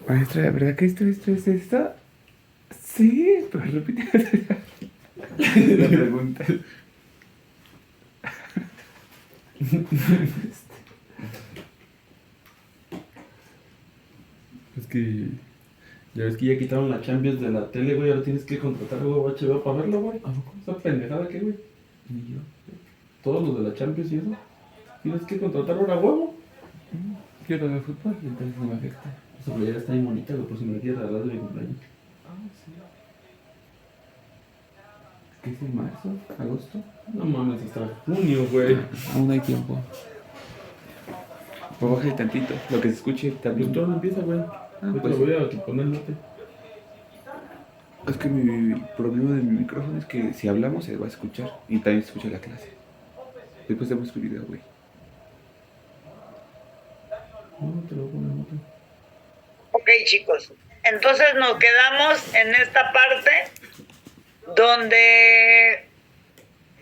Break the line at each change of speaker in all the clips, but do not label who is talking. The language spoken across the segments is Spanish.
Maestra, ¿la verdad que esto es esto? Sí, pero repite la pregunta.
Es que ya ves que ya quitaron la Champions de la tele, güey. Ahora tienes que contratar algo HBO para verlo, güey.
¿A poco?
Esa pendejada que, güey.
Ni yo.
Todos los de la Champions y eso. Tienes que contratar ahora huevo.
Yo no veo fútbol, entonces no me afecta.
Esa playera está bien bonita, güey. Por si me la quieres regalar de mi cumpleaños.
Ah, sí. ¿Qué es en marzo? ¿Agosto?
No mames, hasta junio, güey.
Aún hay tiempo. Pues bájale tantito, lo que se escuche
El
también.
doctor no empieza, güey. Ahorita
Pues
voy a poner note.
es que mi problema de mi micrófono es que si hablamos se va a escuchar y también se escucha la clase. Después tenemos que video, güey.
No, te lo voy a poner note.
Ok, chicos. Entonces nos quedamos en esta parte donde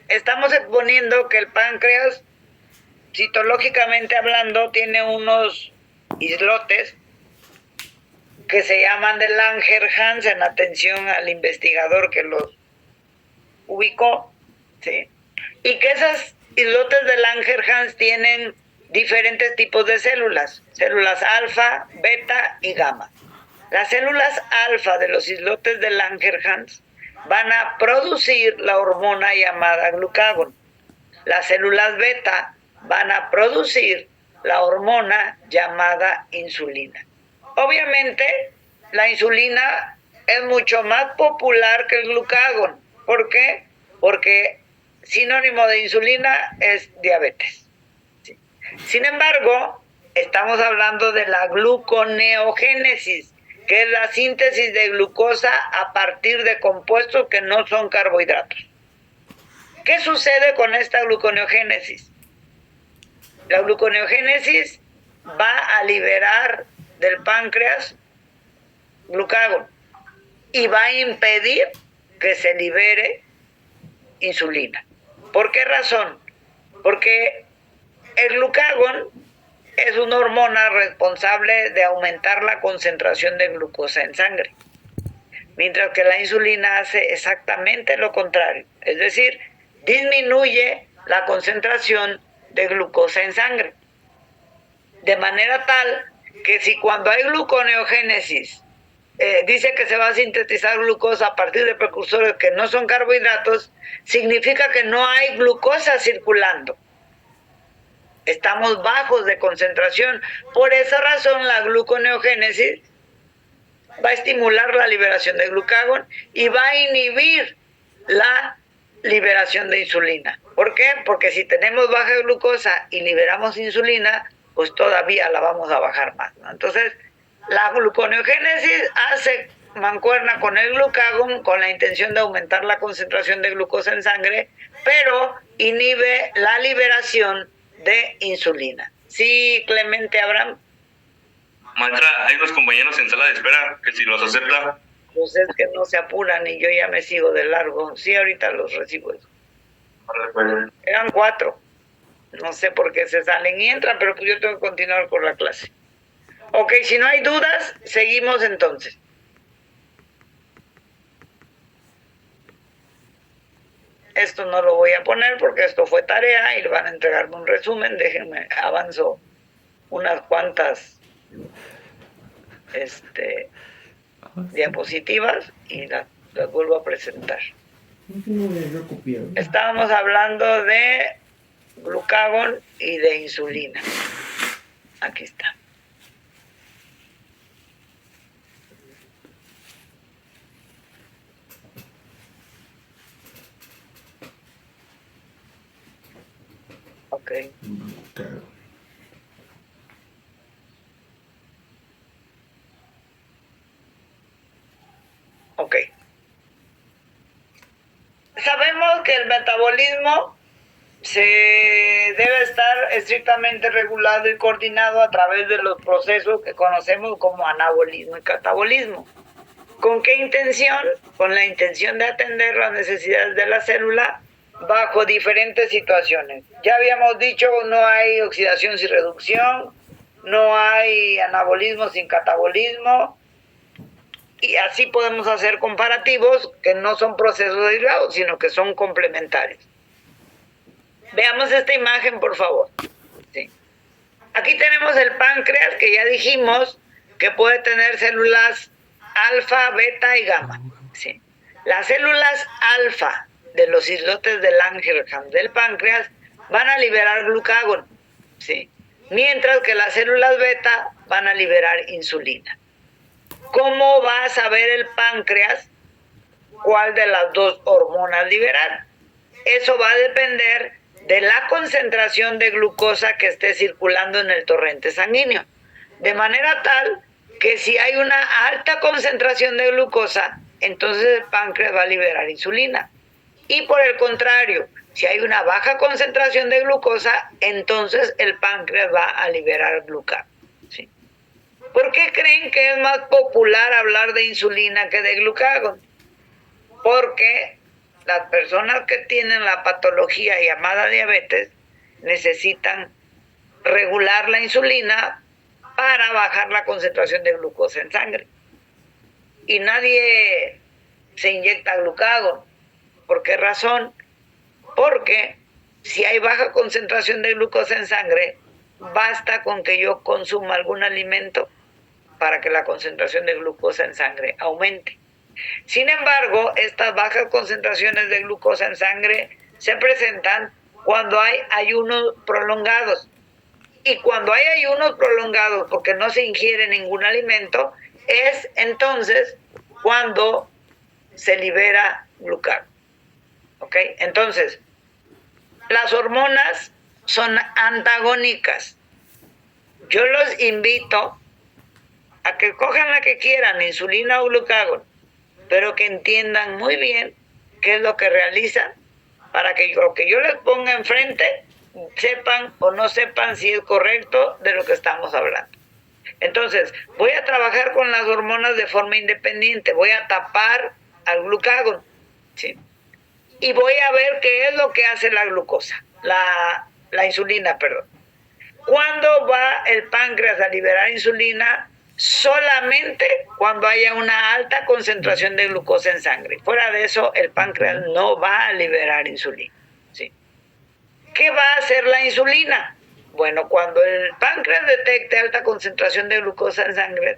estamos exponiendo que el páncreas, citológicamente hablando, tiene unos islotes que se llaman de Langerhans, en atención al investigador que los ubicó, ¿sí? Y que esas islotes de Langerhans tienen diferentes tipos de células alfa, beta y gamma. Las células alfa de los islotes de Langerhans van a producir la hormona llamada glucagón. Las células beta van a producir la hormona llamada insulina. Obviamente, la insulina es mucho más popular que el glucagón. ¿Por qué? Porque sinónimo de insulina es diabetes. ¿Sí? Sin embargo, estamos hablando de la gluconeogénesis, que es la síntesis de glucosa a partir de compuestos que no son carbohidratos. ¿Qué sucede con esta gluconeogénesis? La gluconeogénesis va a liberar del páncreas glucagón y va a impedir que se libere insulina. ¿Por qué razón? Porque el glucagón es una hormona responsable de aumentar la concentración de glucosa en sangre, mientras que la insulina hace exactamente lo contrario, es decir, disminuye la concentración de glucosa en sangre. De manera tal que si cuando hay gluconeogénesis dice que se va a sintetizar glucosa a partir de precursores que no son carbohidratos, significa que no hay glucosa circulando. Estamos bajos de concentración. Por esa razón la gluconeogénesis va a estimular la liberación de glucagón y va a inhibir la liberación de insulina. ¿Por qué? Porque si tenemos baja glucosa y liberamos insulina, pues todavía la vamos a bajar más, ¿no? Entonces, la gluconeogénesis hace mancuerna con el glucagón con la intención de aumentar la concentración de glucosa en sangre, pero inhibe la liberación de insulina. Sí, Clemente Abraham.
Maestra, hay unos compañeros en sala de espera que si los acepta.
Pues es que no se apuran y yo ya me sigo de largo. Sí, ahorita los recibo. Eran 4. No sé por qué se salen y entran, pero pues yo tengo que continuar con la clase. Ok, si no hay dudas, seguimos entonces. Esto no lo voy a poner porque esto fue tarea y van a entregarme un resumen. Déjenme, avanzo unas cuantas diapositivas y las vuelvo a presentar. Estábamos hablando de glucagón y de insulina. Aquí está. Ok. Ok. Sabemos que el metabolismo se debe estar estrictamente regulado y coordinado a través de los procesos que conocemos como anabolismo y catabolismo. ¿Con qué intención? Con la intención de atender las necesidades de la célula bajo diferentes situaciones. Ya habíamos dicho, no hay oxidación sin reducción, no hay anabolismo sin catabolismo, y así podemos hacer comparativos que no son procesos aislados, sino que son complementarios. Veamos esta imagen, por favor. Sí. Aquí tenemos el páncreas, que ya dijimos que puede tener células alfa, beta y gamma. Sí. Las células alfa de los islotes de Langerhans del páncreas van a liberar glucagón, ¿sí? Mientras que las células beta van a liberar insulina. ¿Cómo va a saber el páncreas cuál de las dos hormonas liberar? Eso va a depender de la concentración de glucosa que esté circulando en el torrente sanguíneo. De manera tal que si hay una alta concentración de glucosa, entonces el páncreas va a liberar insulina. Y por el contrario, si hay una baja concentración de glucosa, entonces el páncreas va a liberar glucagón. ¿Sí? ¿Por qué creen que es más popular hablar de insulina que de glucagón? Porque las personas que tienen la patología llamada diabetes necesitan regular la insulina para bajar la concentración de glucosa en sangre. Y nadie se inyecta glucagón. ¿Por qué razón? Porque si hay baja concentración de glucosa en sangre, basta con que yo consuma algún alimento para que la concentración de glucosa en sangre aumente. Sin embargo, estas bajas concentraciones de glucosa en sangre se presentan cuando hay ayunos prolongados. Y cuando hay ayunos prolongados porque no se ingiere ningún alimento, es entonces cuando se libera glucagón. ¿Ok? Entonces, las hormonas son antagónicas. Yo los invito a que cojan la que quieran, insulina o glucagón, pero que entiendan muy bien qué es lo que realizan para que lo que yo les ponga enfrente sepan o no sepan si es correcto de lo que estamos hablando. Entonces, voy a trabajar con las hormonas de forma independiente, voy a tapar al glucagón, ¿sí? Y voy a ver qué es lo que hace la glucosa, la insulina, perdón. ¿Cuándo va el páncreas a liberar insulina? Solamente cuando haya una alta concentración de glucosa en sangre. Fuera de eso, el páncreas no va a liberar insulina. ¿Sí? ¿Qué va a hacer la insulina? Bueno, cuando el páncreas detecte alta concentración de glucosa en sangre,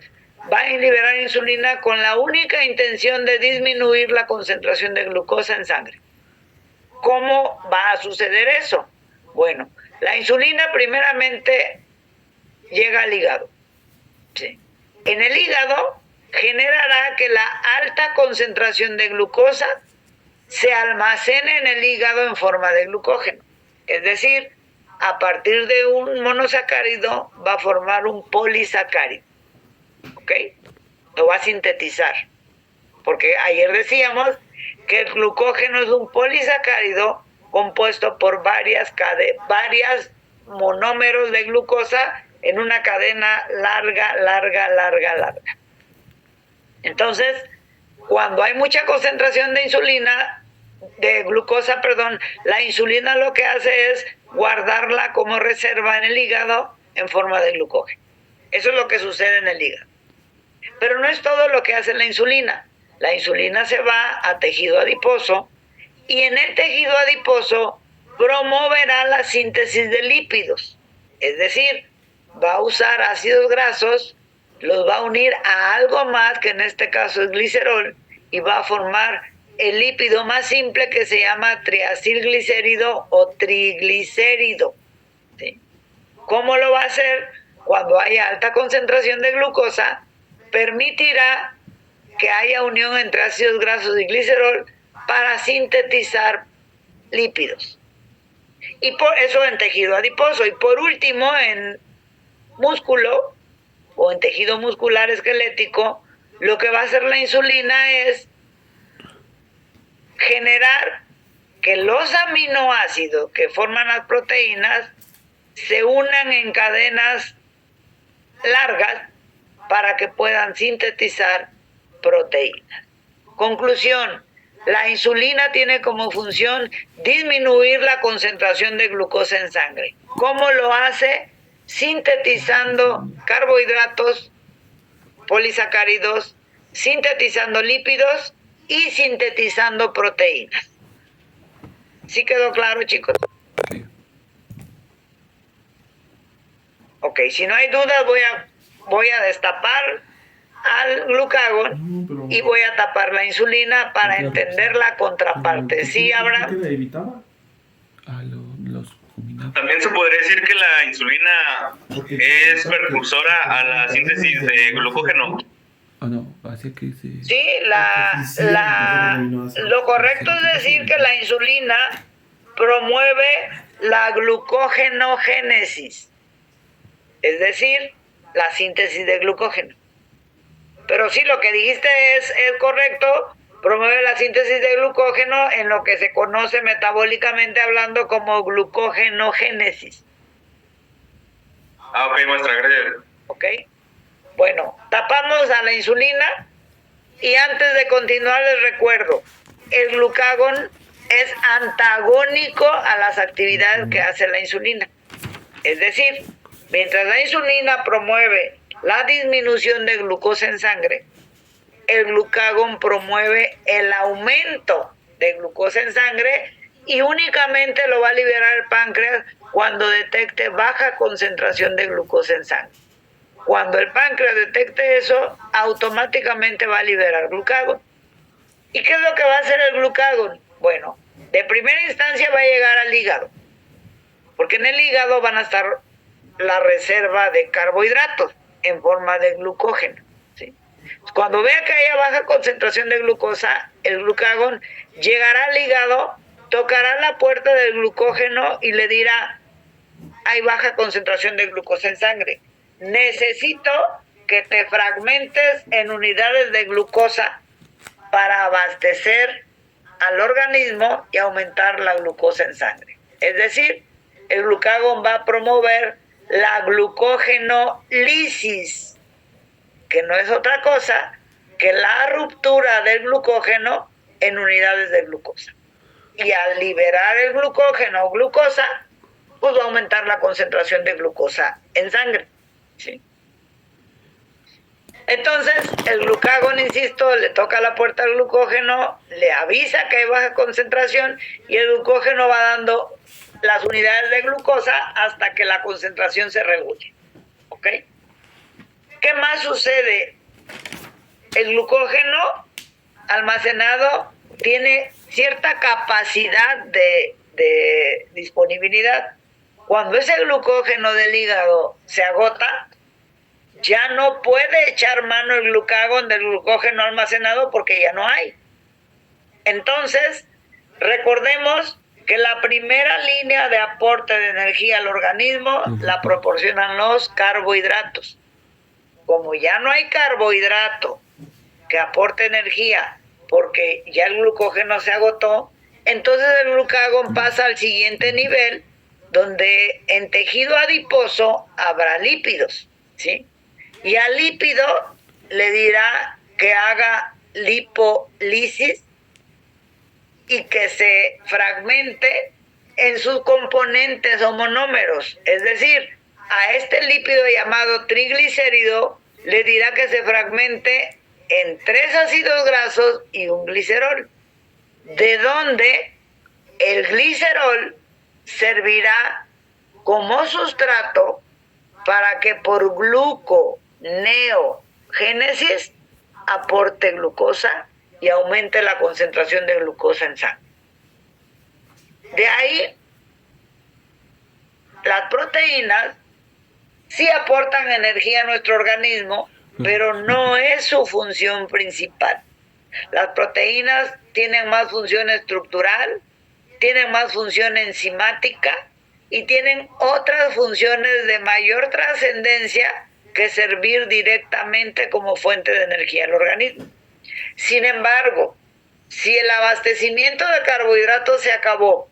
va a liberar insulina con la única intención de disminuir la concentración de glucosa en sangre. ¿Cómo va a suceder eso? Bueno, la insulina primeramente llega al hígado. ¿Sí? En el hígado generará que la alta concentración de glucosa se almacene en el hígado en forma de glucógeno. Es decir, a partir de un monosacárido va a formar un polisacárido. ¿Ok? Lo va a sintetizar. Porque ayer decíamos que el glucógeno es un polisacárido compuesto por varias monómeros de glucosa en una cadena larga. Entonces, cuando hay mucha concentración de glucosa, la insulina lo que hace es guardarla como reserva en el hígado en forma de glucógeno. Eso es lo que sucede en el hígado. Pero no es todo lo que hace la insulina. La insulina se va a tejido adiposo y en el tejido adiposo promoverá la síntesis de lípidos. Es decir, va a usar ácidos grasos, los va a unir a algo más, que en este caso es glicerol, y va a formar el lípido más simple que se llama triacilglicérido o triglicérido. ¿Sí? ¿Cómo lo va a hacer? Cuando haya alta concentración de glucosa, permitirá que haya unión entre ácidos grasos y glicerol para sintetizar lípidos. Y por eso en tejido adiposo. Y por último, en músculo o en tejido muscular esquelético, lo que va a hacer la insulina es generar que los aminoácidos que forman las proteínas se unan en cadenas largas para que puedan sintetizar proteínas. Conclusión, la insulina tiene como función disminuir la concentración de glucosa en sangre. ¿Cómo lo hace? sintetizando carbohidratos, polisacáridos, sintetizando lípidos y sintetizando proteínas. ¿Sí quedó claro, chicos?
Sí.
Ok, si no hay dudas voy a destapar al glucagón
No, pero...
y voy a tapar la insulina para entender la contraparte. ¿Sí, Abraham?
¿Qué le evitaba?
Los combinados.
También se podría decir que la insulina es precursora a la síntesis de glucógeno.
Ah, no, hace que se...
Sí, lo correcto es decir que la insulina promueve la glucogenogénesis, es decir, la síntesis de glucógeno. Pero sí, lo que dijiste es correcto, promueve la síntesis de glucógeno en lo que se conoce metabólicamente hablando como glucogenogénesis.
Ah, ok, maestra, gracias.
¿Ok? Bueno, tapamos a la insulina y antes de continuar les recuerdo, el glucagón es antagónico a las actividades que hace la insulina. Es decir, mientras la insulina promueve la disminución de glucosa en sangre, el glucagón promueve el aumento de glucosa en sangre y únicamente lo va a liberar el páncreas cuando detecte baja concentración de glucosa en sangre. Cuando el páncreas detecte eso, automáticamente va a liberar glucagón. ¿Y qué es lo que va a hacer el glucagón? Bueno, de primera instancia va a llegar al hígado, porque en el hígado van a estar la reserva de carbohidratos en forma de glucógeno, ¿sí? Cuando vea que haya baja concentración de glucosa, el glucagón llegará al hígado, tocará la puerta del glucógeno y le dirá: hay baja concentración de glucosa en sangre, necesito que te fragmentes en unidades de glucosa para abastecer al organismo y aumentar la glucosa en sangre. Es decir, el glucagón va a promover la glucogenolisis, que no es otra cosa que la ruptura del glucógeno en unidades de glucosa. Y al liberar el glucógeno o glucosa, pues va a aumentar la concentración de glucosa en sangre, ¿sí? Entonces, el glucagón, insisto, le toca la puerta al glucógeno, le avisa que hay baja concentración y el glucógeno va dando las unidades de glucosa hasta que la concentración se regule. ¿Ok? ¿Qué más sucede? El glucógeno almacenado tiene cierta capacidad de disponibilidad. Cuando ese glucógeno del hígado se agota, ya no puede echar mano el glucagón del glucógeno almacenado porque ya no hay. Entonces, recordemos que la primera línea de aporte de energía al organismo la proporcionan los carbohidratos. Como ya no hay carbohidrato que aporte energía porque ya el glucógeno se agotó, entonces el glucagón pasa al siguiente nivel, donde en tejido adiposo habrá lípidos, ¿sí? Y al lípido le dirá que haga lipólisis y que se fragmente en sus componentes o monómeros. Es decir, a este lípido llamado triglicérido le dirá que se fragmente en 3 ácidos grasos y un glicerol, de donde el glicerol servirá como sustrato para que por gluconeogénesis aporte glucosa y aumente la concentración de glucosa en sangre. De ahí, las proteínas sí aportan energía a nuestro organismo, pero no es su función principal. Las proteínas tienen más función estructural, tienen más función enzimática y tienen otras funciones de mayor trascendencia que servir directamente como fuente de energía al organismo. Sin embargo, si el abastecimiento de carbohidratos se acabó,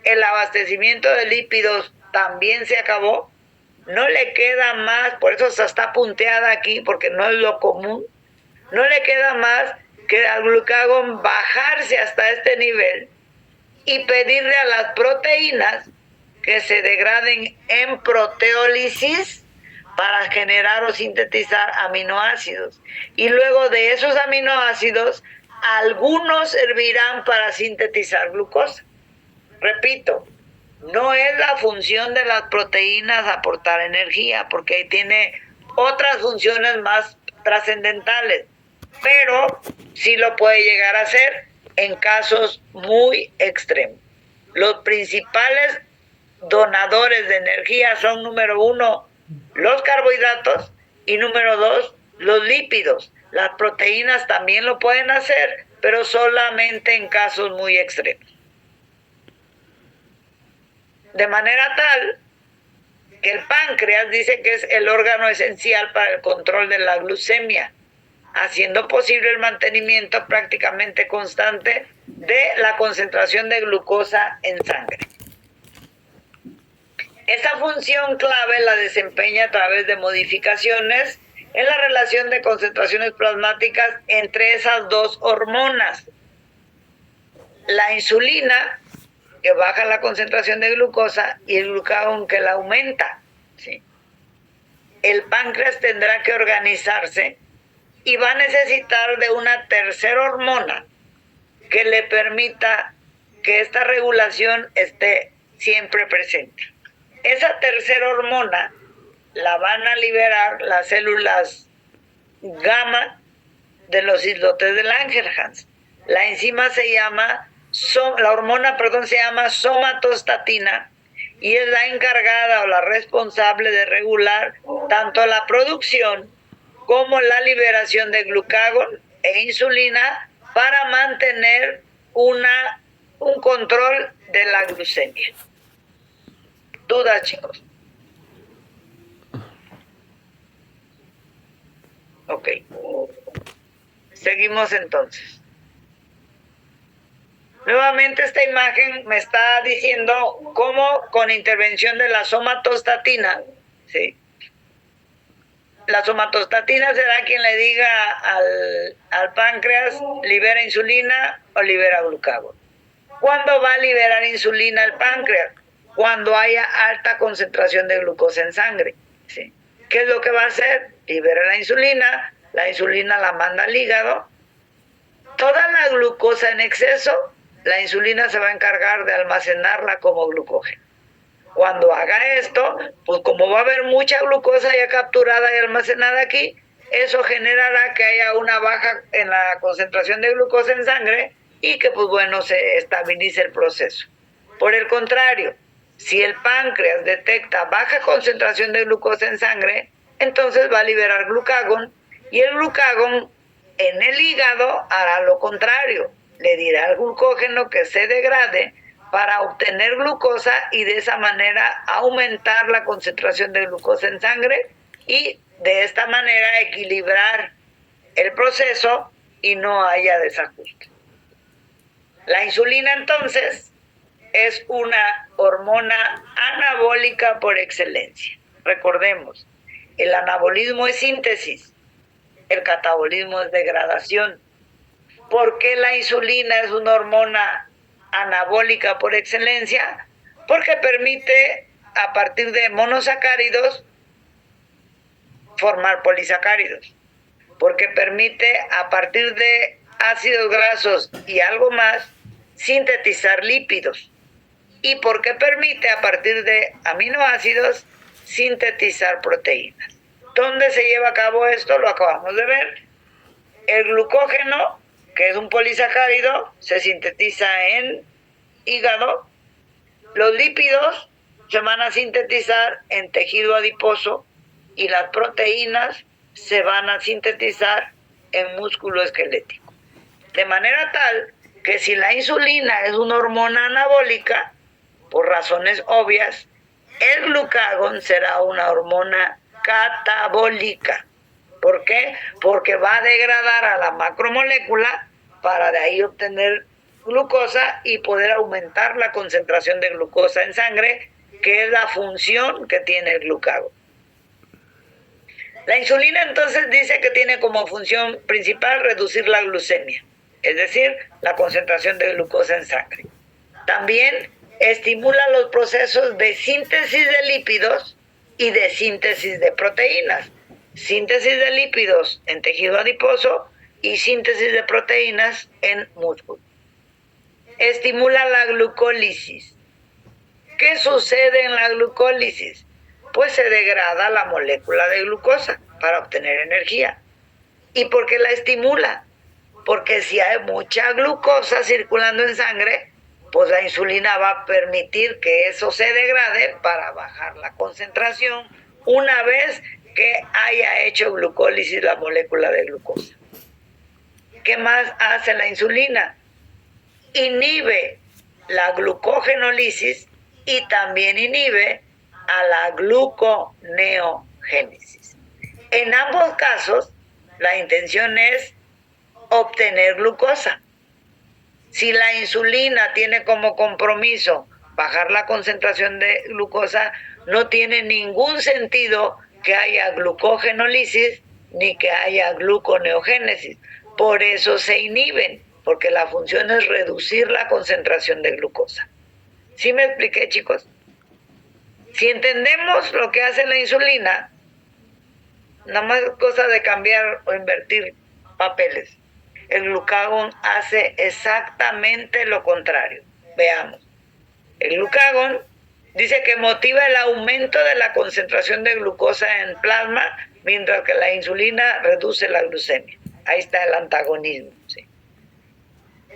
el abastecimiento de lípidos también se acabó, no le queda más, por eso se está punteada aquí, porque no es lo común, no le queda más que al glucagón bajarse hasta este nivel y pedirle a las proteínas que se degraden en proteólisis para generar o sintetizar aminoácidos. Y luego de esos aminoácidos, algunos servirán para sintetizar glucosa. Repito, no es la función de las proteínas aportar energía, porque tiene otras funciones más trascendentales, pero sí lo puede llegar a hacer en casos muy extremos. Los principales donadores de energía son, número 1, los carbohidratos, y número 2, los lípidos. Las proteínas también lo pueden hacer, pero solamente en casos muy extremos. De manera tal que el páncreas dice que es el órgano esencial para el control de la glucemia, haciendo posible el mantenimiento prácticamente constante de la concentración de glucosa en sangre. Esa función clave la desempeña a través de modificaciones en la relación de concentraciones plasmáticas entre esas dos hormonas. La insulina, que baja la concentración de glucosa, y el glucagón, que la aumenta, ¿sí? El páncreas tendrá que organizarse y va a necesitar de una tercera hormona que le permita que esta regulación esté siempre presente. Esa tercera hormona la van a liberar las células gamma de los islotes de Langerhans. La enzima la hormona se llama somatostatina, y es la encargada o la responsable de regular tanto la producción como la liberación de glucagón e insulina para mantener un control de la glucemia. ¿Dudas, chicos? Ok. Seguimos entonces. Nuevamente esta imagen me está diciendo cómo con intervención de la somatostatina, ¿sí? La somatostatina será quien le diga al páncreas, libera insulina o libera glucagón. ¿Cuándo va a liberar insulina el páncreas? Cuando haya alta concentración de glucosa en sangre, ¿sí? ¿Qué es lo que va a hacer? Libera la insulina la manda al hígado. Toda la glucosa en exceso, la insulina se va a encargar de almacenarla como glucógeno. Cuando haga esto, pues como va a haber mucha glucosa ya capturada y almacenada aquí, eso generará que haya una baja en la concentración de glucosa en sangre y que, pues bueno, se estabilice el proceso. Por el contrario, si el páncreas detecta baja concentración de glucosa en sangre, entonces va a liberar glucagón, y el glucagón en el hígado hará lo contrario. Le dirá al glucógeno que se degrade para obtener glucosa y de esa manera aumentar la concentración de glucosa en sangre y de esta manera equilibrar el proceso y no haya desajuste. La insulina entonces es una hormona anabólica por excelencia. Recordemos, el anabolismo es síntesis, el catabolismo es degradación. ¿Por qué la insulina es una hormona anabólica por excelencia? Porque permite, a partir de monosacáridos, formar polisacáridos. Porque permite, a partir de ácidos grasos y algo más, sintetizar lípidos. Y porque permite, a partir de aminoácidos, sintetizar proteínas. ¿Dónde se lleva a cabo esto? Lo acabamos de ver. El glucógeno, que es un polisacárido, se sintetiza en hígado. Los lípidos se van a sintetizar en tejido adiposo y las proteínas se van a sintetizar en músculo esquelético. De manera tal que si la insulina es una hormona anabólica, por razones obvias, el glucagón será una hormona catabólica. ¿Por qué? Porque va a degradar a la macromolécula para de ahí obtener glucosa y poder aumentar la concentración de glucosa en sangre, que es la función que tiene el glucagón. La insulina entonces dice que tiene como función principal reducir la glucemia, es decir, la concentración de glucosa en sangre. También estimula los procesos de síntesis de lípidos y de síntesis de proteínas. Síntesis de lípidos en tejido adiposo y síntesis de proteínas en músculo. Estimula la glucólisis. ¿Qué sucede en la glucólisis? Pues se degrada la molécula de glucosa para obtener energía. ¿Y por qué la estimula? Porque si hay mucha glucosa circulando en sangre, pues la insulina va a permitir que eso se degrade para bajar la concentración una vez que haya hecho glucólisis la molécula de glucosa. ¿Qué más hace la insulina? Inhibe la glucogenólisis y también inhibe a la gluconeogénesis. En ambos casos, la intención es obtener glucosa. Si la insulina tiene como compromiso bajar la concentración de glucosa, no tiene ningún sentido que haya glucogenólisis ni que haya gluconeogénesis. Por eso se inhiben, porque la función es reducir la concentración de glucosa. ¿Sí me expliqué, chicos? Si entendemos lo que hace la insulina, nada más es cosa de cambiar o invertir papeles. El glucagón hace exactamente lo contrario. Veamos. El glucagón dice que motiva el aumento de la concentración de glucosa en plasma, mientras que la insulina reduce la glucemia. Ahí está el antagonismo. ¿Sí?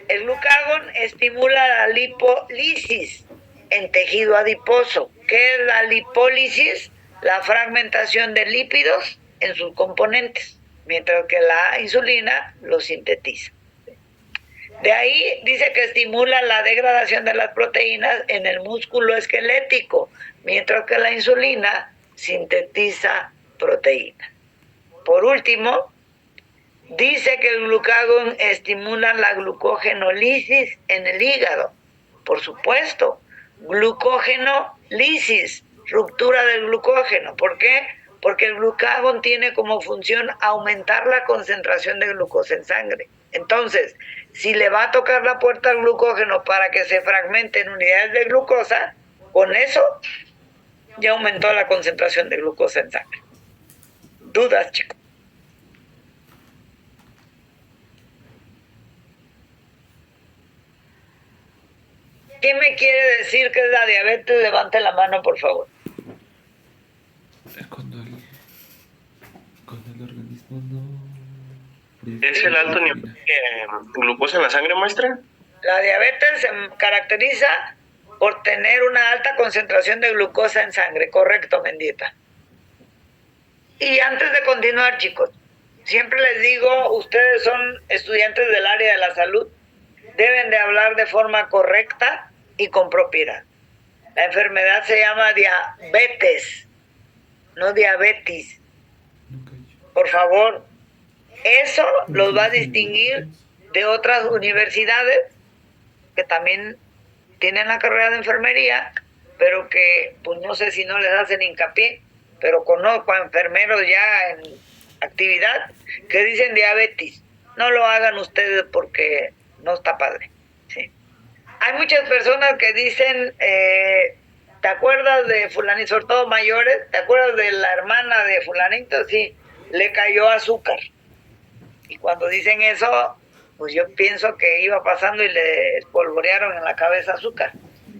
El glucagón estimula la lipólisis en tejido adiposo. ¿Qué es la lipólisis? La fragmentación de lípidos en sus componentes, mientras que la insulina lo sintetiza. De ahí dice que estimula la degradación de las proteínas en el músculo esquelético, mientras que la insulina sintetiza proteínas. Por último, dice que el glucagón estimula la glucogenólisis en el hígado. Por supuesto, glucogenólisis, ruptura del glucógeno. ¿Por qué? Porque el glucagón tiene como función aumentar la concentración de glucosa en sangre. Entonces, si le va a tocar la puerta al glucógeno para que se fragmente en unidades de glucosa, con eso ya aumentó la concentración de glucosa en sangre. ¿Dudas, chicos? ¿Qué me quiere decir que es la diabetes? Levante la mano, por favor.
Cuando el organismo no...
¿Es el alto nivel de glucosa en la sangre, maestra?
La diabetes se caracteriza por tener una alta concentración de glucosa en sangre. Correcto, Mendieta. Y antes de continuar, chicos, siempre les digo, ustedes son estudiantes del área de la salud, deben de hablar de forma correcta y con propiedad. La enfermedad se llama diabetes, no diabetes. Por favor, eso los va a distinguir de otras universidades que también tienen la carrera de enfermería, pero que pues no sé si no les hacen hincapié, pero conozco a enfermeros ya en actividad que dicen diabetes. No lo hagan ustedes porque no está padre. ¿Sí? Hay muchas personas que dicen, ¿te acuerdas de fulanito, sobre todo mayores? ¿Te acuerdas de la hermana de fulanito? Sí, le cayó azúcar. Y cuando dicen eso, pues yo pienso que iba pasando y le espolvorearon en la cabeza azúcar.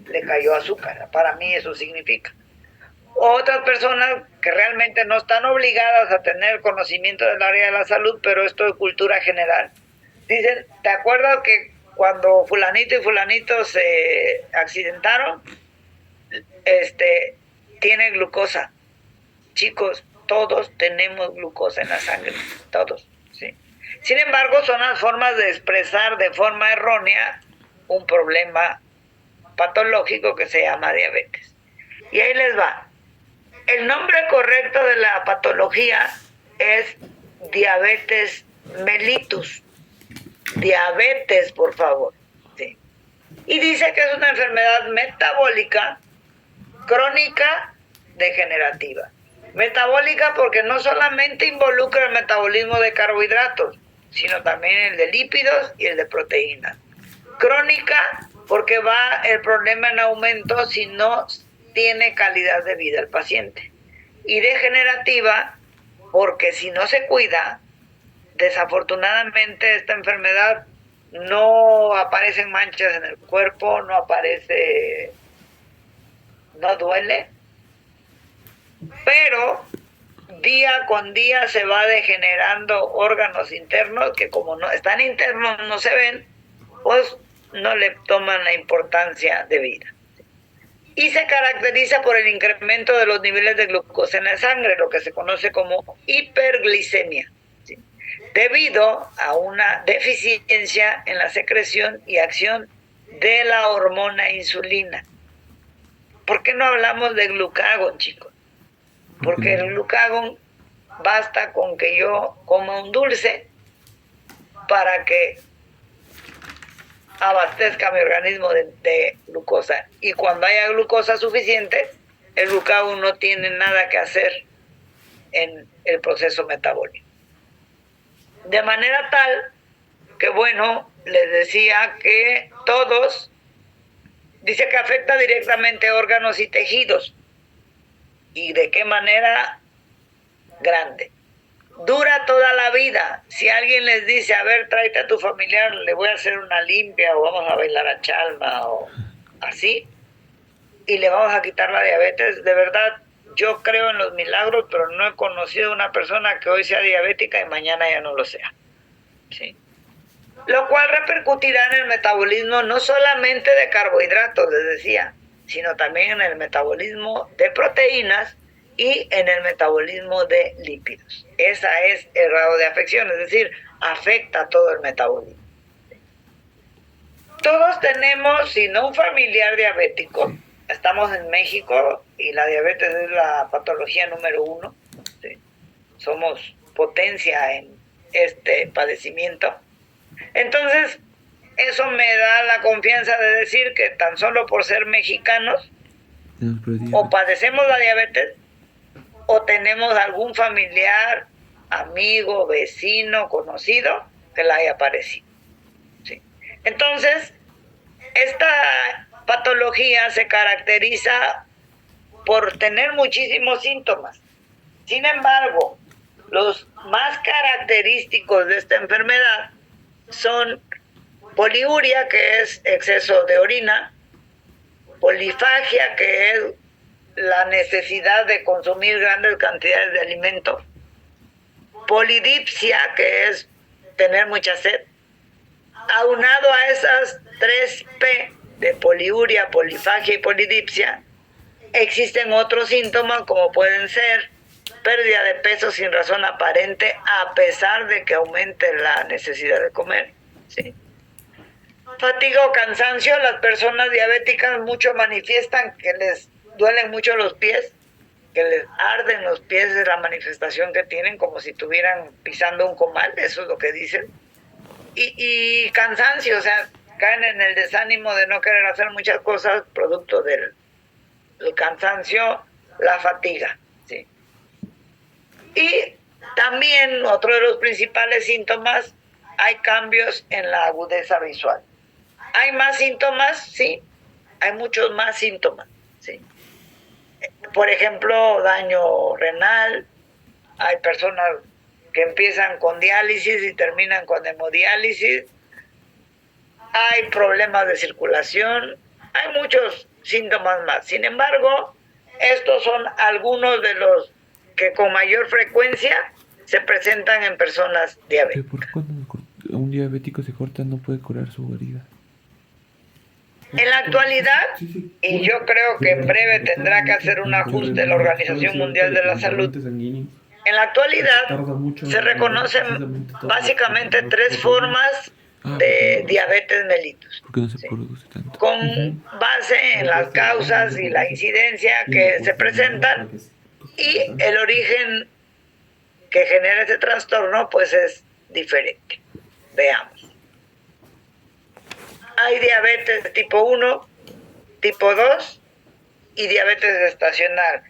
Le cayó azúcar. Para mí eso significa. Otras personas que realmente no están obligadas a tener conocimiento del área de la salud, pero esto es cultura general. Dicen, ¿te acuerdas que cuando fulanito y fulanito se accidentaron? Tiene glucosa. Chicos, todos tenemos glucosa en la sangre. Todos, sí. Sin embargo, son las formas de expresar de forma errónea un problema patológico que se llama diabetes. Y ahí les va. El nombre correcto de la patología es diabetes mellitus. Diabetes, por favor. Sí. Y dice que es una enfermedad metabólica, crónica, degenerativa. Metabólica porque no solamente involucra el metabolismo de carbohidratos, sino también el de lípidos y el de proteínas. Crónica porque va el problema en aumento si no tiene calidad de vida el paciente. Y degenerativa, porque si no se cuida, desafortunadamente esta enfermedad no aparecen manchas en el cuerpo, no duele, pero día con día se va degenerando órganos internos que como no están internos, no se ven, pues no le toman la importancia de vida. Y se caracteriza por el incremento de los niveles de glucosa en la sangre, lo que se conoce como hiperglicemia, ¿sí? Debido a una deficiencia en la secreción y acción de la hormona insulina. ¿Por qué no hablamos de glucagón, chicos? Porque el glucagón basta con que yo coma un dulce para que abastezca mi organismo de glucosa. Y cuando haya glucosa suficiente, el glucagón no tiene nada que hacer en el proceso metabólico. De manera tal que, bueno, les decía que todos, dice que afecta directamente órganos y tejidos. ¿Y de qué manera? Grande. Dura toda la vida. Si alguien les dice, a ver, tráete a tu familiar, le voy a hacer una limpia o vamos a bailar a Chalma o así, y le vamos a quitar la diabetes, de verdad, yo creo en los milagros, pero no he conocido a una persona que hoy sea diabética y mañana ya no lo sea. ¿Sí? Lo cual repercutirá en el metabolismo no solamente de carbohidratos, les decía, sino también en el metabolismo de proteínas y en el metabolismo de lípidos. Esa es el grado de afección, es decir, afecta a todo el metabolismo. Todos tenemos, si no un familiar diabético, estamos en México y la diabetes es la patología número 1, ¿sí? Somos potencia en este padecimiento. Entonces, eso me da la confianza de decir que tan solo por ser mexicanos, o padecemos la diabetes, o tenemos algún familiar, amigo, vecino, conocido, que la haya padecido. ¿Sí? Entonces, esta patología se caracteriza por tener muchísimos síntomas. Sin embargo, los más característicos de esta enfermedad son poliuria, que es exceso de orina, polifagia, que es la necesidad de consumir grandes cantidades de alimento, polidipsia, que es tener mucha sed. Aunado a esas 3P de poliuria, polifagia y polidipsia, existen otros síntomas como pueden ser pérdida de peso sin razón aparente a pesar de que aumente la necesidad de comer, ¿sí? Fatiga o cansancio. Las personas diabéticas mucho manifiestan que les duelen mucho los pies, que les arden los pies, de la manifestación que tienen, como si estuvieran pisando un comal, eso es lo que dicen. Y cansancio, o sea, caen en el desánimo de no querer hacer muchas cosas, producto del cansancio, la fatiga, ¿sí? Y también otro de los principales síntomas, hay cambios en la agudeza visual. ¿Hay más síntomas? Sí, hay muchos más síntomas, ¿sí? Por ejemplo, daño renal. Hay personas que empiezan con diálisis y terminan con hemodiálisis. Hay problemas de circulación. Hay muchos síntomas más. Sin embargo, estos son algunos de los que con mayor frecuencia se presentan en personas diabéticas.
¿Por qué cuando un diabético se corta no puede curar su herida?
En la actualidad, y yo creo que en breve tendrá que hacer un ajuste la Organización Mundial de la Salud, en la actualidad se reconocen básicamente 3 formas de diabetes mellitus.
¿Por qué no se produce tanto?
Con base en las causas y la incidencia que se presentan y el origen que genera ese trastorno, pues es diferente. Veamos. Hay diabetes tipo 1, tipo 2 y diabetes gestacional.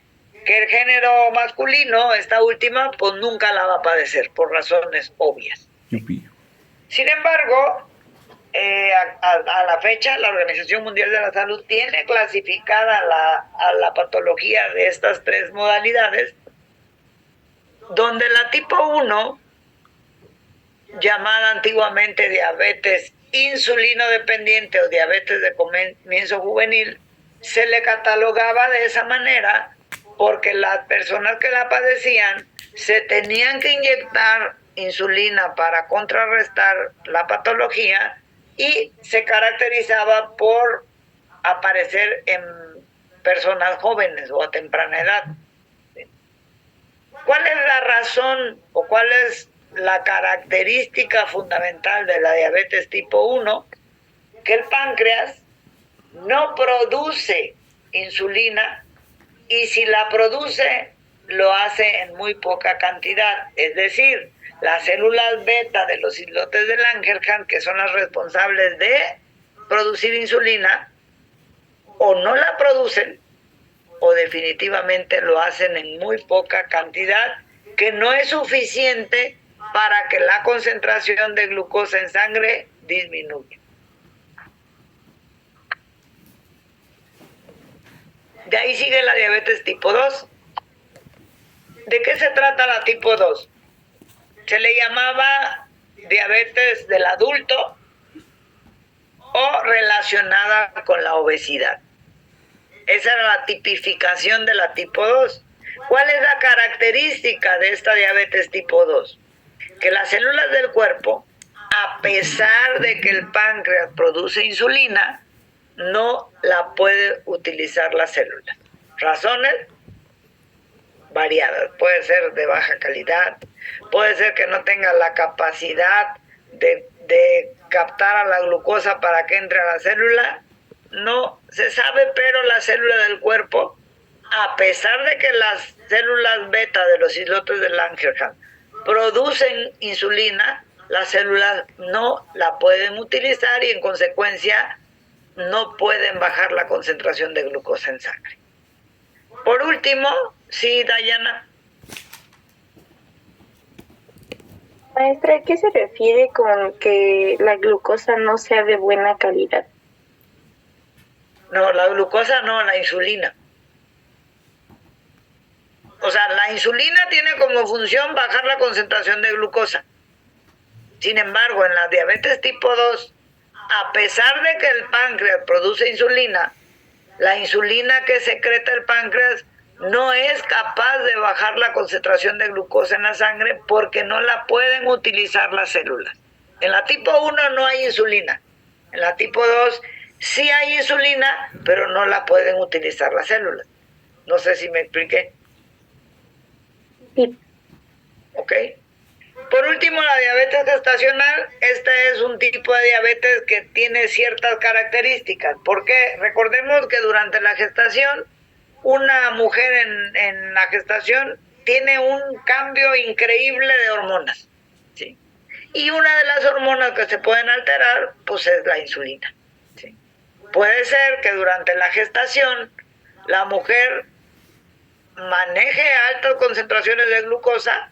Que el género masculino, esta última, pues nunca la va a padecer por razones obvias.
Yupi.
Sin embargo, a la fecha la Organización Mundial de la Salud tiene clasificada a la patología de estas tres modalidades, donde la tipo 1, llamada antiguamente diabetes insulino dependiente o diabetes de comienzo juvenil, se le catalogaba de esa manera porque las personas que la padecían se tenían que inyectar insulina para contrarrestar la patología y se caracterizaba por aparecer en personas jóvenes o a temprana edad. ¿Cuál es la razón o cuál es la característica fundamental de la diabetes tipo 1? Que el páncreas no produce insulina y si la produce lo hace en muy poca cantidad, es decir, las células beta de los islotes de Langerhans, que son las responsables de producir insulina, o no la producen o definitivamente lo hacen en muy poca cantidad, que no es suficiente para que la concentración de glucosa en sangre disminuya. De ahí sigue la diabetes tipo 2. ¿De qué se trata la tipo 2? Se le llamaba diabetes del adulto o relacionada con la obesidad. Esa era la tipificación de la tipo 2. ¿Cuál es la característica de esta diabetes tipo 2? Que las células del cuerpo, a pesar de que el páncreas produce insulina, no la puede utilizar la célula. Razones variadas. Puede ser de baja calidad, puede ser que no tenga la capacidad de captar a la glucosa para que entre a la célula. No se sabe, pero la célula del cuerpo, a pesar de que las células beta de los islotes de Langerhans producen insulina, las células no la pueden utilizar y en consecuencia no pueden bajar la concentración de glucosa en sangre. Por último, sí, Dayana.
Maestra, ¿a qué se refiere con que la glucosa no sea de buena calidad?
No, la glucosa no, la insulina. O sea, la insulina tiene como función bajar la concentración de glucosa. Sin embargo, en la diabetes tipo 2, a pesar de que el páncreas produce insulina, la insulina que secreta el páncreas no es capaz de bajar la concentración de glucosa en la sangre porque no la pueden utilizar las células. En la tipo 1 no hay insulina. En la tipo 2 sí hay insulina, pero no la pueden utilizar las células. No sé si me expliqué.
Sí.
¿Ok? Por último, la diabetes gestacional. Este es un tipo de diabetes que tiene ciertas características. Porque recordemos que durante la gestación, una mujer en la gestación tiene un cambio increíble de hormonas, ¿sí? Y una de las hormonas que se pueden alterar, pues es la insulina, ¿sí? Puede ser que durante la gestación la mujer maneje altas concentraciones de glucosa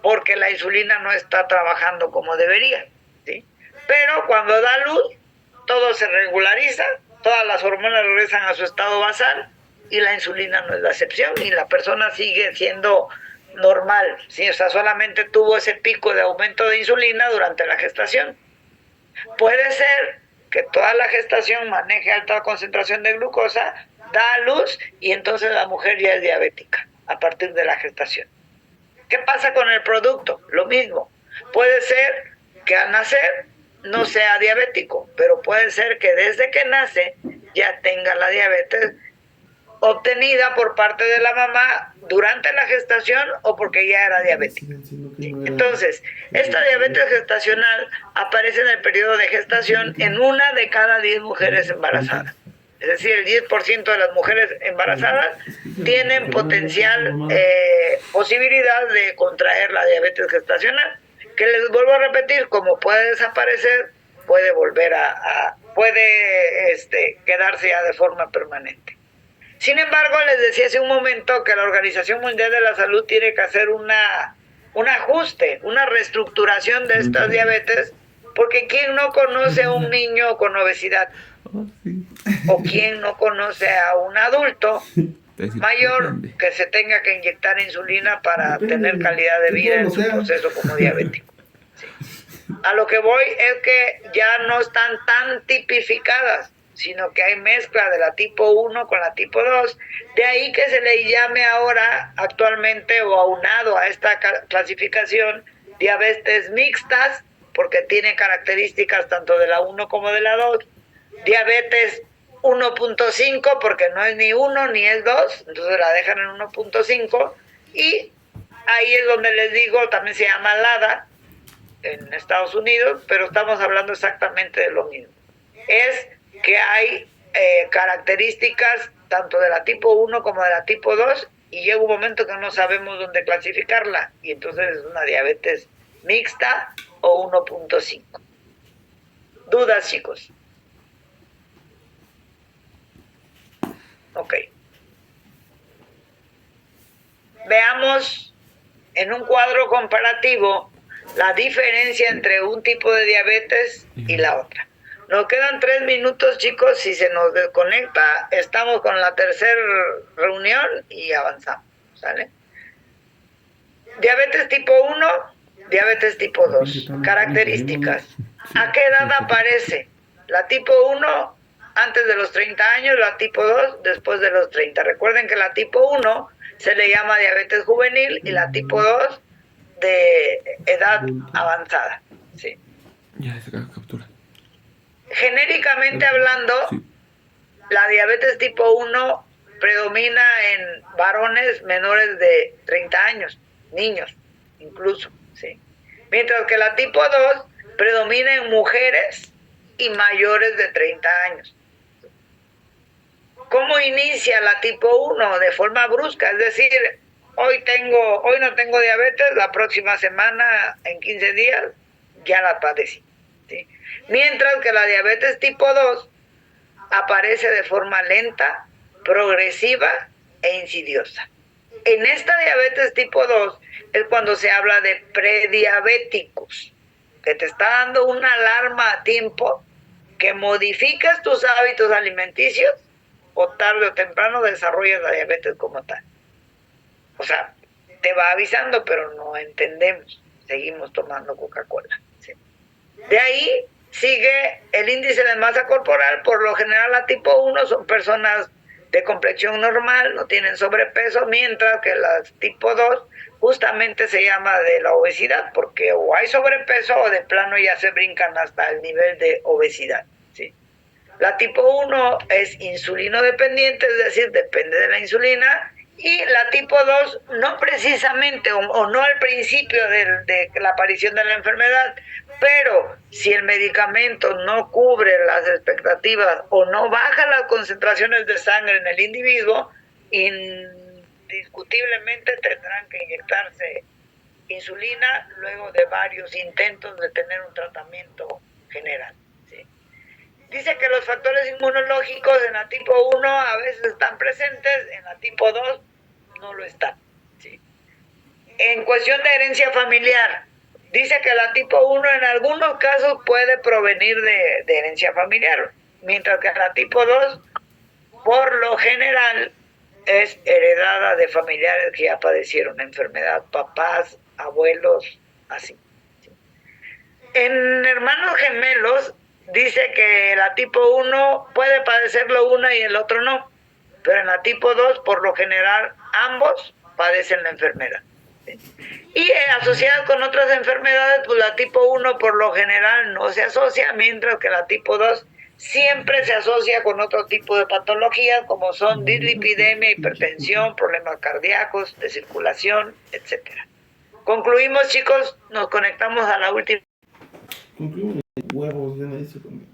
porque la insulina no está trabajando como debería, ¿sí? Pero cuando da luz, todo se regulariza, todas las hormonas regresan a su estado basal y la insulina no es la excepción y la persona sigue siendo normal, ¿sí? O sea, solamente tuvo ese pico de aumento de insulina durante la gestación. Puede ser que toda la gestación maneje alta concentración de glucosa, da a luz y entonces la mujer ya es diabética a partir de la gestación. ¿Qué pasa con el producto? Lo mismo. Puede ser que al nacer no sea diabético, pero puede ser que desde que nace ya tenga la diabetes obtenida por parte de la mamá durante la gestación o porque ya era diabética. Entonces, esta diabetes gestacional aparece en el periodo de gestación en 1 de cada 10 mujeres embarazadas. Es decir, el 10% de las mujeres embarazadas tienen potencial posibilidad de contraer la diabetes gestacional, que les vuelvo a repetir, como puede desaparecer, puede volver puede quedarse ya de forma permanente. Sin embargo, les decía hace un momento que la Organización Mundial de la Salud tiene que hacer un ajuste, una reestructuración de estas diabetes, Porque ¿quién no conoce a un niño con obesidad?
Oh, sí.
¿O quién no conoce a un adulto
Te decir,
mayor
depende.
que se tenga que inyectar insulina para
Depende,
tener calidad de
que
vida
todo
en
lo
su
sea.
proceso como diabético? Sí. A lo que voy es que ya no están tan tipificadas, sino que hay mezcla de la tipo 1 con la tipo 2. De ahí que se le llame ahora actualmente o aunado a esta clasificación diabetes mixtas, porque tiene características tanto de la 1 como de la 2. Diabetes 1.5 porque no es ni 1 ni es 2, entonces la dejan en 1.5. Y ahí es donde les digo, también se llama LADA en Estados Unidos, pero estamos hablando exactamente de lo mismo. Es que hay características tanto de la tipo 1 como de la tipo 2 y llega un momento que no sabemos dónde clasificarla y entonces es una diabetes mixta o 1.5. ¿Dudas, chicos? Ok. Veamos en un cuadro comparativo la diferencia entre un tipo de diabetes y la otra. Nos quedan 3 minutos, chicos. Si se nos desconecta, estamos con la tercera reunión y avanzamos. ¿Sale? Diabetes tipo 1, diabetes tipo 2. Características. ¿A qué edad aparece? La tipo 1 antes de los 30 años, la tipo 2 después de los 30. Recuerden que la tipo 1 se le llama diabetes juvenil y la tipo 2 de edad avanzada. Sí.
Ya le sacaron captura.
Genéricamente hablando,
Sí.
la diabetes tipo 1 predomina en varones menores de 30 años, niños incluso, ¿sí? Mientras que la tipo 2 predomina en mujeres y mayores de 30 años. ¿Cómo inicia la tipo 1? De forma brusca, es decir, hoy no tengo diabetes, la próxima semana, en 15 días, ya la padecí, ¿sí? Mientras que la diabetes tipo 2 aparece de forma lenta, progresiva e insidiosa. En esta diabetes tipo 2 es cuando se habla de prediabéticos, que te está dando una alarma a tiempo que modificas tus hábitos alimenticios o tarde o temprano desarrollas la diabetes como tal. O sea, te va avisando, pero no entendemos. Seguimos tomando Coca-Cola. ¿Sí? De ahí sigue el índice de masa corporal. Por lo general, la tipo 1 son personas de complexión normal, no tienen sobrepeso, mientras que la tipo 2 justamente se llama de la obesidad, porque o hay sobrepeso o de plano ya se brincan hasta el nivel de obesidad. ¿Sí? La tipo 1 es insulino dependiente, es decir, depende de la insulina. Y la tipo 2 no precisamente o no al principio de la aparición de la enfermedad, pero si el medicamento no cubre las expectativas o no baja las concentraciones de sangre en el individuo, indiscutiblemente tendrán que inyectarse insulina luego de varios intentos de tener un tratamiento general. ¿Sí? Dice que los factores inmunológicos en la tipo 1 a veces están presentes, en la tipo 2 no lo están. ¿Sí? En cuestión de herencia familiar, dice que la tipo 1 en algunos casos puede provenir de herencia familiar, mientras que la tipo 2 por lo general es heredada de familiares que ya padecieron enfermedad, papás, abuelos, así. ¿Sí? En hermanos gemelos dice que la tipo 1 puede padecerlo una y el otro no, pero en la tipo 2 por lo general ambos padecen la enfermedad. ¿Sí? Y asociada con otras enfermedades, pues la tipo 1 por lo general no se asocia, mientras que la tipo 2 siempre se asocia con otro tipo de patologías como son dislipidemia, hipertensión, problemas cardíacos, de circulación, etcétera. Concluimos, chicos, nos conectamos a la última.
Concluimos huevos, ya nadie se conecta.